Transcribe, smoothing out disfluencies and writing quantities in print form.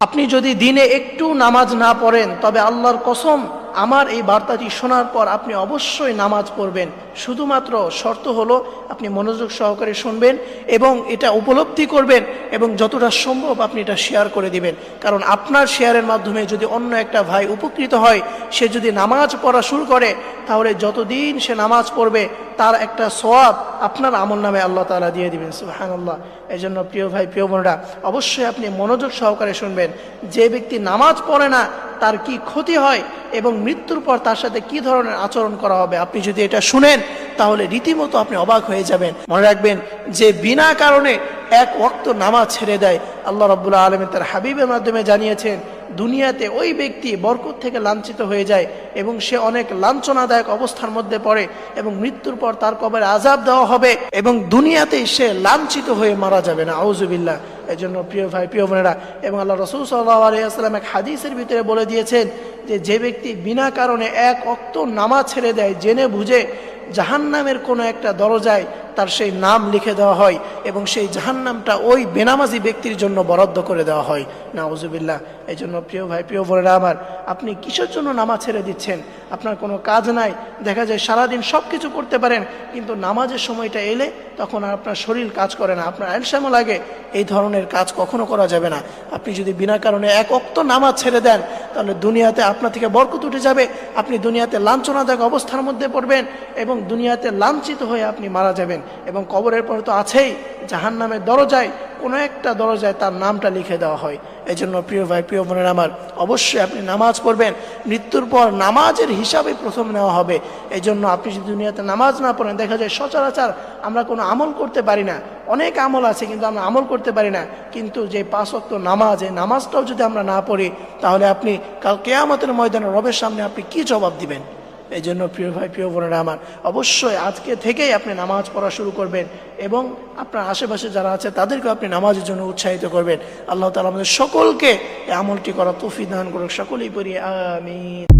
আপনি যদি দিনে একটু নামাজ না পড়েন তবে আল্লাহর কসম আমার এই বার্তাটি শোনার পর আপনি অবশ্যই নামাজ পড়বেন। শুধুমাত্র শর্ত হলো আপনি মনোযোগ সহকারে শুনবেন এবং এটা উপলব্ধি করবেন এবং যতটা সম্ভব আপনি এটা শেয়ার করে দিবেন। কারণ আপনার শেয়ারের মাধ্যমে যদি অন্য একটা ভাই উপকৃত হয়, সে যদি নামাজ পড়া শুরু করে, তাহলে যতদিন সে নামাজ পড়বে তার একটা সওয়াব আপনার আমলনামায় আল্লাহ তাআলা দিয়ে দিবেন। সুবহানাল্লাহ। এই জন্য প্রিয় ভাই, প্রিয় বোনেরা, অবশ্যই আপনি মনোযোগ সহকারে শুনবেন। যে ব্যক্তি নামাজ পড়ে না তার কি ক্ষতি হয় এবং মৃত্যুর পর তার সাথে কি ধরনের আচরণ করা হবে, আপনি যদি এটা শুনেন তাহলে রীতিমতো আপনি অবাক হয়ে যাবেন। মনে রাখবেন যে বিনা কারণে এক ওয়াক্ত নামাজ ছেড়ে দেয়, আল্লাহ রাব্বুল আলামিন তার হাবিবের মাধ্যমে জানিয়েছেন দুনিয়াতে ওই ব্যক্তি বরকত থেকে লাঞ্ছিত হয়ে যায় এবং সে অনেক লাঞ্ছনাদায়ক অবস্থার মধ্যে পড়ে এবং মৃত্যুর পর তার কবরে আযাব দেওয়া হবে এবং দুনিয়াতেই সে লাঞ্ছিত হয়ে মারা যাবে না। আউযুবিল্লাহ। এই জন্য প্রিয় ভাই, প্রিয় বোনেরা, এবং আল্লাহ রাসূল সাল্লাল্লাহু আলাইহি ওয়াসাল্লাম এক হাদিসের ভিতরে বলে দিয়েছেন যে ব্যক্তি বিনা কারণে এক ওয়াক্ত নামাজ ছেড়ে দেয়, জেনে বুঝে জাহান্নামের কোনো একটা দরজায় তার সেই নাম লিখে দেওয়া হয় এবং সেই জাহান্নামটা ওই বেনামাজি ব্যক্তির জন্য বরাদ্দ করে দেওয়া হয়। নাউজুবিল্লাহ। এই জন্য প্রিয় ভাই, প্রিয় বোনেরা আমার, আপনি কিসের জন্য নামাজ ছেড়ে দিচ্ছেন? আপনার কোনো কাজ নাই, দেখা যায় সারাদিন সব কিছু করতে পারেন, কিন্তু নামাজের সময়টা এলে তখন আর আপনার শরীর কাজ করে না, আপনার আলসামো লাগে। এই ধরনের কাজ কখনো করা যাবে না। আপনি যদি বিনা কারণে এক ওয়াক্ত নামাজ ছেড়ে দেন তাহলে দুনিয়াতে আপনার থেকে বরকত উঠে যাবে, আপনি দুনিয়াতে লাঞ্ছনাদায়ক অবস্থার মধ্যে পড়বেন এবং দুনিয়াতে লাঞ্ছিত হয়ে আপনি মারা যাবেন এবং কবরের পর তো আছেই জাহান্নামের দরজায় কোনো একটা দরজায় তার নামটা লিখে দেওয়া হয়। এই জন্য প্রিয় ভাই, প্রিয় বোনেরা আমার, অবশ্যই আপনি নামাজ পড়বেন। মৃত্যুর পর নামাজের হিসাবে প্রথম নেওয়া হবে। এই জন্য আপনি যদি দুনিয়াতে নামাজ না পড়েন, দেখা যায় সচরাচর আমরা কোনো আমল করতে পারি না। অনেক আমল আছে কিন্তু আমরা আমল করতে পারি না। কিন্তু যে 5 ওয়াক্ত নামাজ, এই নামাজটাও যদি আমরা না পড়ি তাহলে আপনি কাল কিয়ামতের ময়দানে রবের সামনে আপনি কি জবাব দিবেন? এই জন্য প্রিয় ভাই, প্রিয় বোনেরা আমার, অবশ্যই আজকে থেকেই আপনি নামাজ পড়া শুরু করবেন এবং আপনার আশেপাশে যারা আছে তাদেরকে আপনি নামাজের জন্য উৎসাহিত করবেন। আল্লাহ তাআলা আমাদের সকলকে এই আমলটি করা তৌফিক দান করুক। সকলেই পড়ি আমিন।